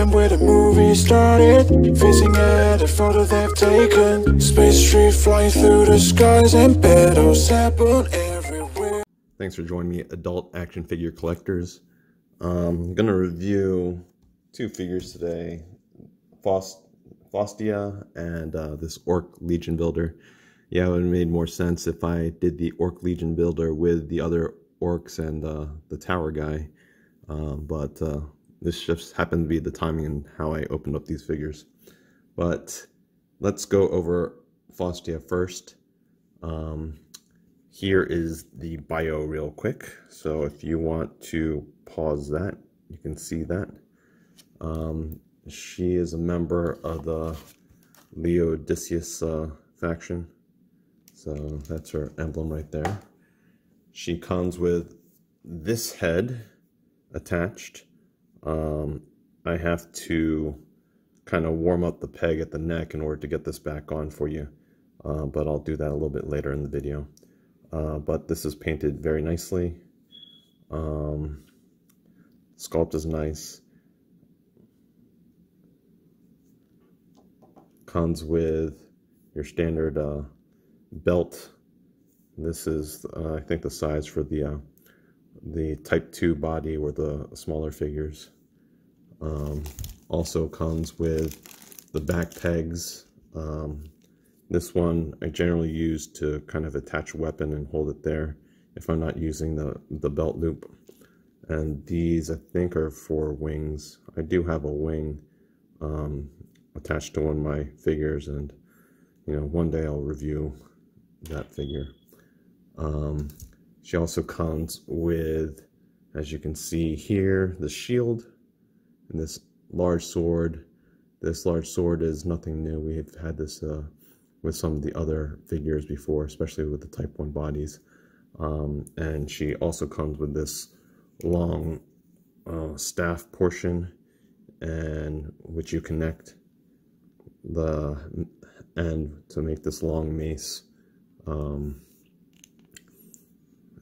time where the movie started, facing at a photo they've taken. Space tree flying through the skies and battles happen everywhere. Thanks for joining me, adult action figure collectors. I'm gonna review two figures today, Faustia and this Orc Legion builder. Yeah, it would have made more sense if I did the Orc Legion builder with the other orcs and the tower guy, but this just happened to be the timing and how I opened up these figures. But let's go over Faustia first. Here is the bio real quick, so if you want to pause that, you can see that. She is a member of the Odysseus faction, so that's her emblem right there. She comes with this head attached. I have to kind of warm up the peg at the neck in order to get this back on for you, but I'll do that a little bit later in the video. But this is painted very nicely. Sculpt is nice. Comes with your standard belt. This is I think the size for the Type 2 body or the smaller figures. Also comes with the back pegs. This one I generally use to kind of attach a weapon and hold it there if I'm not using the belt loop. And these I think are for wings. I do have a wing attached to one of my figures, and one day I'll review that figure. She also comes with, as you can see here, the shield and this large sword. This large sword is nothing new. We've had this with some of the other figures before, especially with the Type 1 bodies. And she also comes with this long staff portion, and which you connect the end to make this long mace.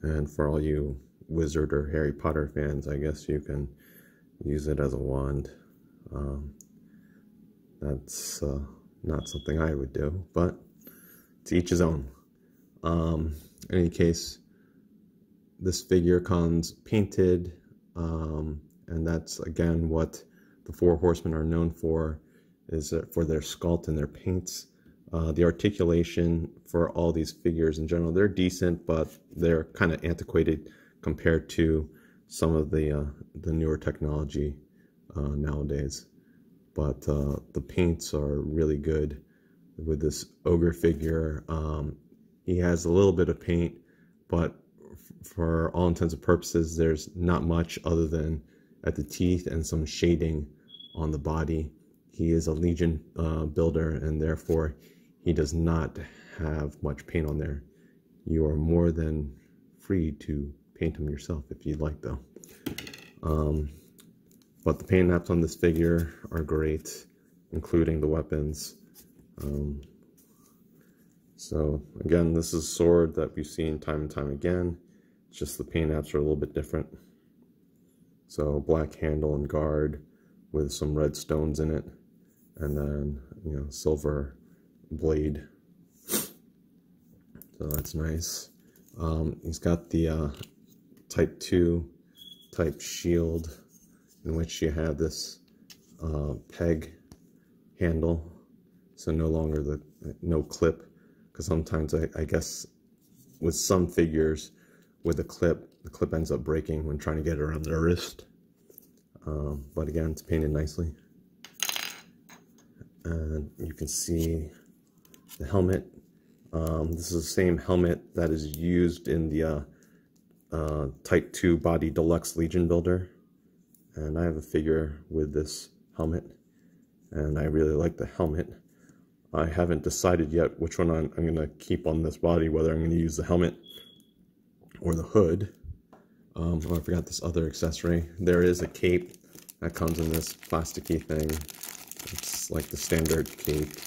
And for all you Wizard or Harry Potter fans, I guess you can use it as a wand. That's not something I would do, but to each his own. In any case, this figure comes painted, and that's again what the Four Horsemen are known for, is for their sculpt and their paints. The articulation for all these figures in general, they're decent, but they're kind of antiquated compared to some of the newer technology nowadays. But the paints are really good. With this ogre figure, he has a little bit of paint, but for all intents and purposes, there's not much other than at the teeth and some shading on the body. He is a Legion builder, and therefore he does not have much paint on there. You are more than free to paint him yourself if you'd like, though. But the paint apps on this figure are great, including the weapons. So again, this is a sword that we've seen time and time again. It's just the paint apps are a little bit different. So black handle and guard with some red stones in it, and then silver blade. So that's nice. He's got the Type 2 type shield, in which you have this peg handle, so no longer no clip, because sometimes I guess with some figures with the clip ends up breaking when trying to get it around their wrist. But again, it's painted nicely. And you can see the helmet. This is the same helmet that is used in the Type 2 body Deluxe Legion builder. And I have a figure with this helmet, and I really like the helmet. I haven't decided yet which one I'm going to keep on this body, whether I'm going to use the helmet or the hood. Oh, I forgot this other accessory. There is a cape that comes in this plasticky thing. It's like the standard cape.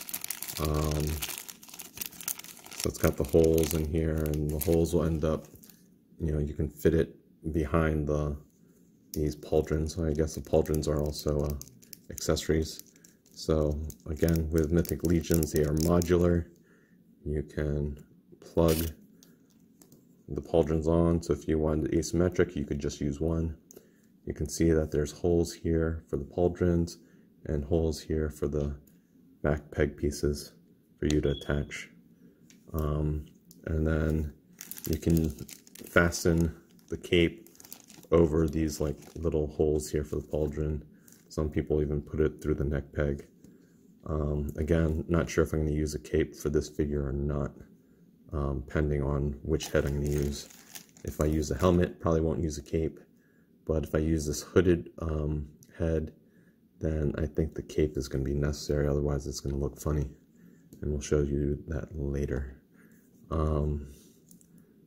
So it's got the holes in here, and the holes will end up, you can fit it behind these pauldrons. So I guess the pauldrons are also accessories. So again, with Mythic Legions, they are modular. You can plug the pauldrons on, so if you wanted asymmetric, you could just use one. You can see that there's holes here for the pauldrons and holes here for the back peg pieces for you to attach. And then you can fasten the cape over these like little holes here for the pauldron. Some people even put it through the neck peg. Again, not sure if I'm going to use a cape for this figure or not, depending on which head I'm going to use. If I use a helmet, probably won't use a cape, but if I use this hooded head, then I think the cape is going to be necessary, otherwise it's going to look funny, and we'll show you that later.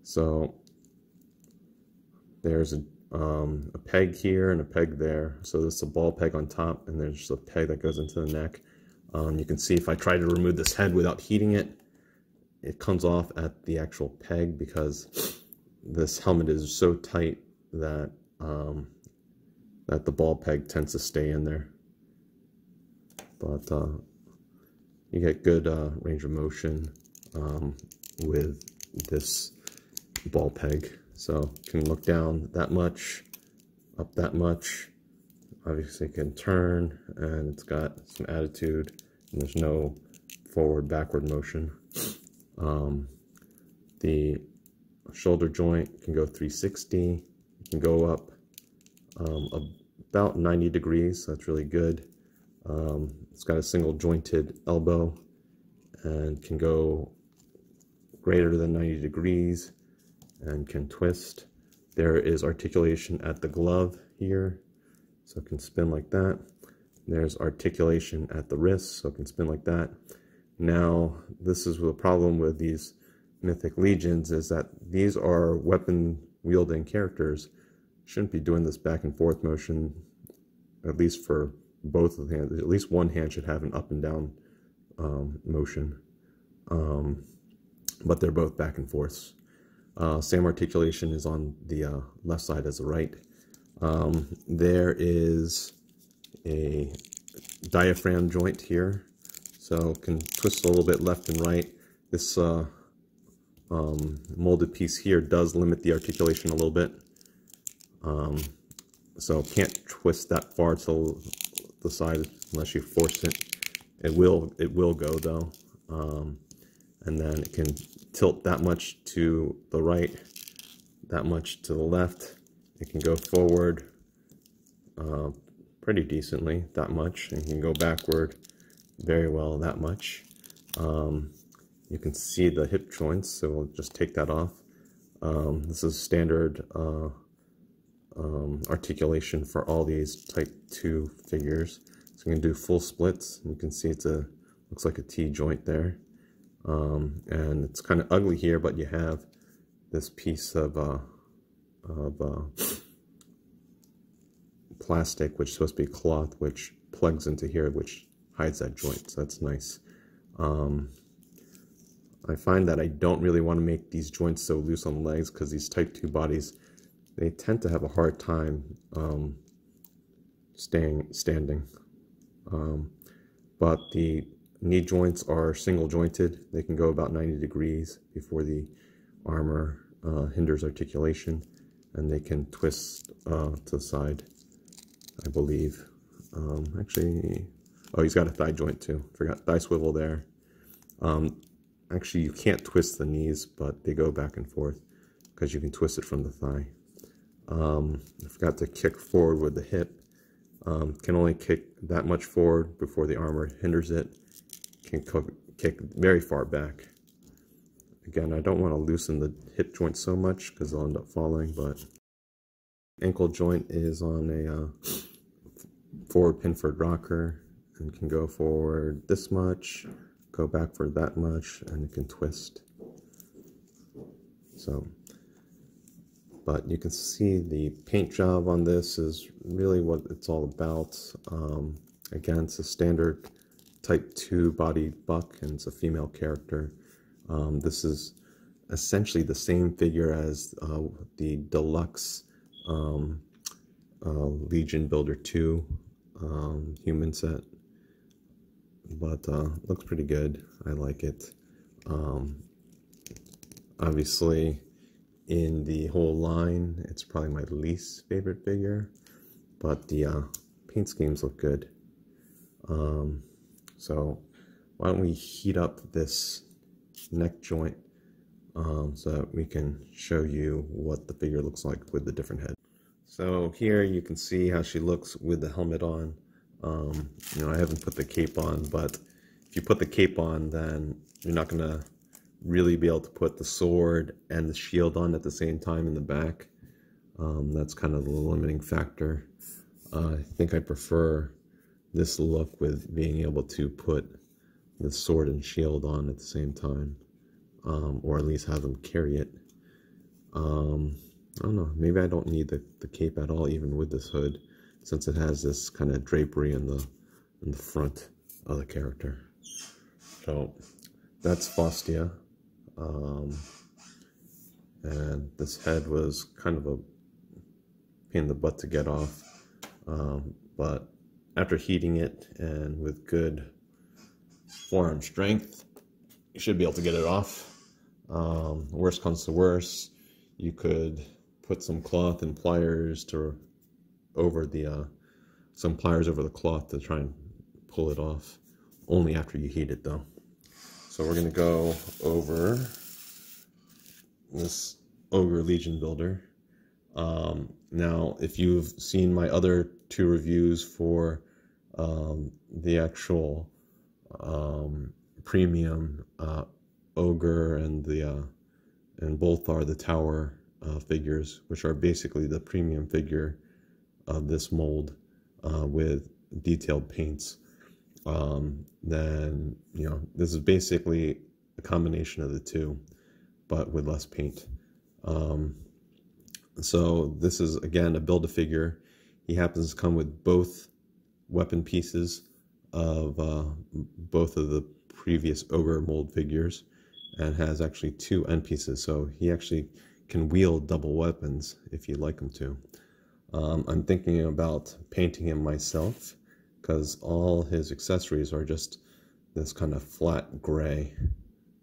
So there's a peg here and a peg there. So this is a ball peg on top, and there's just a peg that goes into the neck. You can see if I try to remove this head without heating it, it comes off at the actual peg because this helmet is so tight that that the ball peg tends to stay in there. But you get good range of motion with this ball peg. So you can look down that much, up that much. Obviously it can turn, and it's got some attitude, and there's no forward backward motion. The shoulder joint can go 360. It can go up about 90 degrees, so that's really good. It's got a single jointed elbow and can go greater than 90 degrees and can twist. There is articulation at the glove here, so it can spin like that. There's articulation at the wrist, so it can spin like that. Now, this is the problem with these Mythic Legions, is that these are weapon-wielding characters. Shouldn't be doing this back and forth motion, at least for both of the hands. At least one hand should have an up and down motion, but they're both back and forths. Same articulation is on the left side as the right. There is a diaphragm joint here, so it can twist a little bit left and right. This molded piece here does limit the articulation a little bit, so can't twist that far to the side unless you force it. It will go though, and then it can tilt that much to the right, that much to the left. It can go forward pretty decently, that much, and can go backward very well, that much. You can see the hip joints, so we'll just take that off. This is standard articulation for all these type 2 figures. So you can do full splits. You can see looks like a T joint there. And it's kind of ugly here, but you have this piece of plastic, which is supposed to be cloth, which plugs into here, which hides that joint, so that's nice. I find that I don't really want to make these joints so loose on the legs, because these type 2 bodies, they tend to have a hard time standing. But the knee joints are single jointed. They can go about 90 degrees before the armor hinders articulation, and they can twist to the side, I believe. Actually, oh, he's got a thigh joint too. Forgot thigh swivel there. Actually, you can't twist the knees, but they go back and forth because you can twist it from the thigh. I forgot to kick forward with the hip. Can only kick that much forward before the armor hinders it. Can kick very far back. Again, I don't want to loosen the hip joint so much because they'll end up falling, but ankle joint is on a forward pinford rocker and can go forward this much, go back for that much, and it can twist. So, but you can see the paint job on this is really what it's all about. Again, it's a standard type 2 body buck, and it's a female character. This is essentially the same figure as the deluxe Legion Builder 2 human set, but looks pretty good. I like it. Obviously, in the whole line, it's probably my least favorite figure, but the paint schemes look good. So why don't we heat up this neck joint so that we can show you what the figure looks like with the different head. So here you can see how she looks with the helmet on. You know, I haven't put the cape on, but if you put the cape on, then you're not going to really be able to put the sword and the shield on at the same time in the back. That's kind of the limiting factor. I think I prefer this look with being able to put the sword and shield on at the same time, or at least have them carry it. I don't know, maybe I don't need the cape at all, even with this hood, since it has this kind of drapery in the front of the character. So that's Faustia. And this head was kind of a pain in the butt to get off, but after heating it and with good forearm strength, you should be able to get it off. Worst comes to worst, you could put some cloth and pliers over the cloth to try and pull it off. Only after you heat it, though. So we're gonna go over this Ogre Legion builder. Now, if you've seen my other two reviews for the actual premium Ogre and both are the tower figures, which are basically the premium figure of this mold with detailed paints, then you know this is basically a combination of the two, but with less paint. So this is again a Build-A-Figure. He happens to come with both weapon pieces of both of the previous Ogre mold figures, and has actually two end pieces, so he actually can wield double weapons if you'd like him to. I'm thinking about painting him myself, because all his accessories are just this kind of flat gray.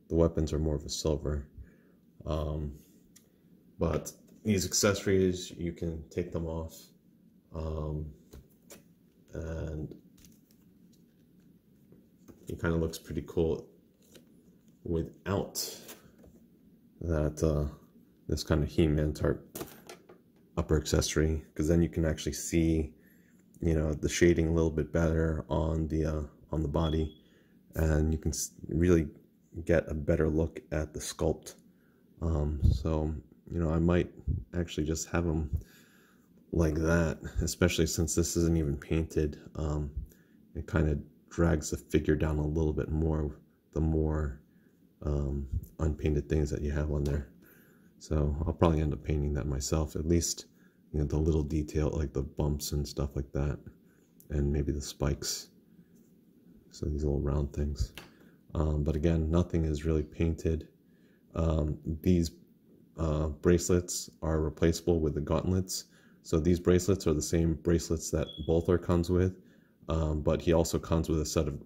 The weapons are more of a silver. But these accessories, you can take them off, and he kind of looks pretty cool without that this kind of He-Man type upper accessory, because then you can actually see, you know, the shading a little bit better on the body, and you can really get a better look at the sculpt. So you know, I might actually just have them like that, especially since this isn't even painted. It kind of drags the figure down a little bit more the more unpainted things that you have on there. So I'll probably end up painting that myself, at least, you know, the little detail like the bumps and stuff like that, and maybe the spikes, so these little round things. But again, nothing is really painted. These bracelets are replaceable with the gauntlets. So these bracelets are the same bracelets that Bolthor comes with, but he also comes with a set of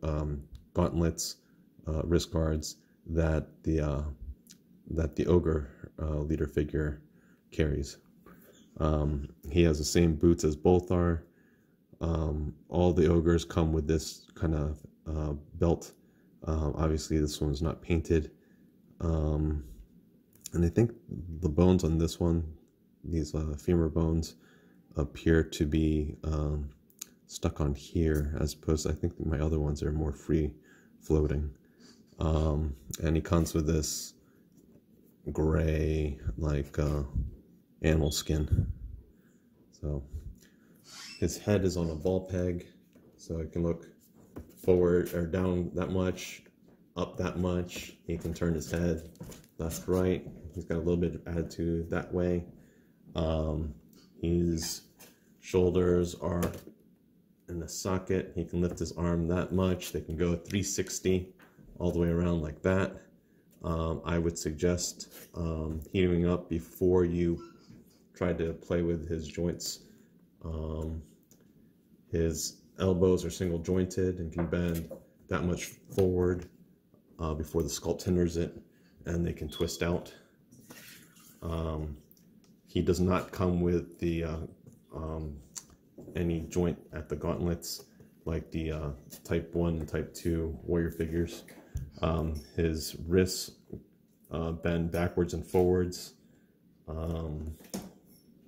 gauntlets, wrist guards that the Ogre leader figure carries. He has the same boots as Bolthor. All the Ogres come with this kind of belt. Obviously this one's not painted. And I think the bones on this one, these femur bones, appear to be stuck on here, as opposed to, I think my other ones are more free floating. And he comes with this gray, like animal skin. So his head is on a ball peg, so it can look forward or down that much, up that much. He can turn his head left, right. He's got a little bit of attitude that way. His shoulders are in the socket. He can lift his arm that much. They can go 360 all the way around like that. I would suggest heating up before you try to play with his joints. His elbows are single jointed and can bend that much forward before the sculpt hinders it, and they can twist out. He does not come with the any joint at the gauntlets like the Type 1 and Type 2 warrior figures. His wrists bend backwards and forwards.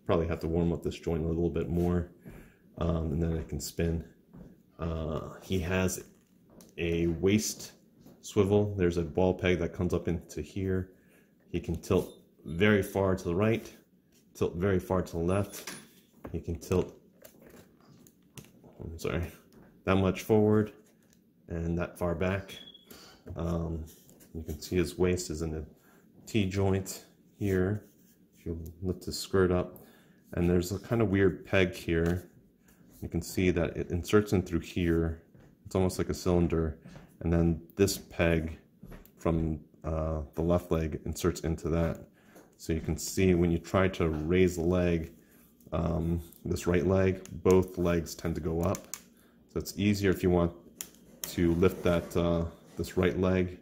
Probably have to warm up this joint a little bit more, and then it can spin. He has a waist swivel. There's a ball peg that comes up into here. He can tilt very far to the right, tilt very far to the left. He can tilt, that much forward and that far back. You can see his waist is in the T-joint here. If you lift his skirt up, and there's a kind of weird peg here. You can see that it inserts in through here. It's almost like a cylinder, and then this peg from the left leg inserts into that. So you can see when you try to raise the leg, this right leg, both legs tend to go up. So it's easier if you want to lift that this right leg,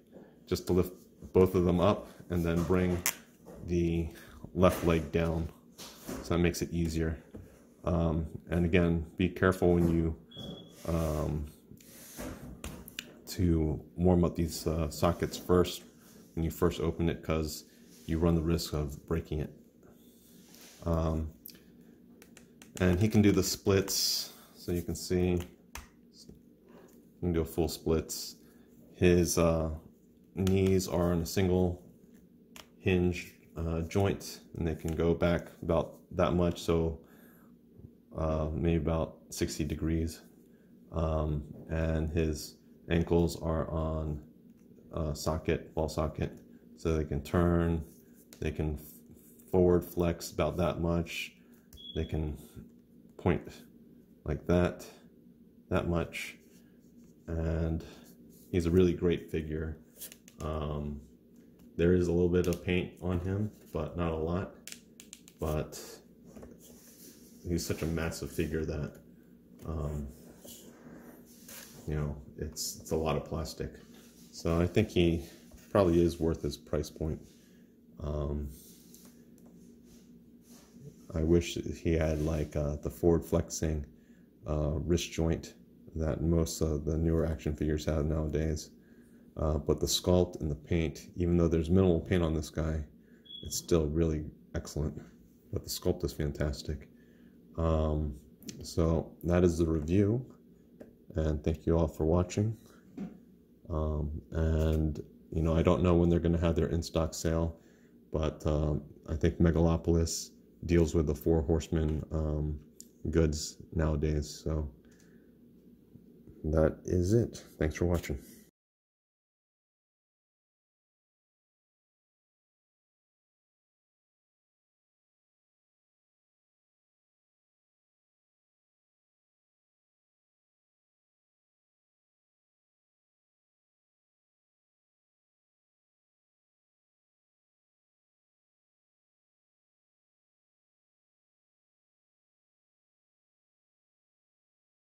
just to lift both of them up and then bring the left leg down. So that makes it easier. And again, be careful when you to warm up these sockets first when you first open it, because you run the risk of breaking it. And he can do the splits, so you can see he can do a full splits. His knees are on a single hinge joint, and they can go back about that much, so maybe about 60 degrees. And his ankles are on a socket, ball socket, so they can turn, they can forward flex about that much, they can point like that much, and he's a really great figure. There is a little bit of paint on him, but not a lot. But he's such a massive figure that you know, it's a lot of plastic. So I think he probably is worth his price point. I wish he had like the forward flexing wrist joint that most of the newer action figures have nowadays. But the sculpt and the paint, even though there's minimal paint on this guy, it's still really excellent. But the sculpt is fantastic. So that is the review, and thank you all for watching. And you know, I don't know when they're going to have their in-stock sale, but I think Megalopolis deals with the 4 Horsemen goods nowadays. So that is it. Thanks for watching.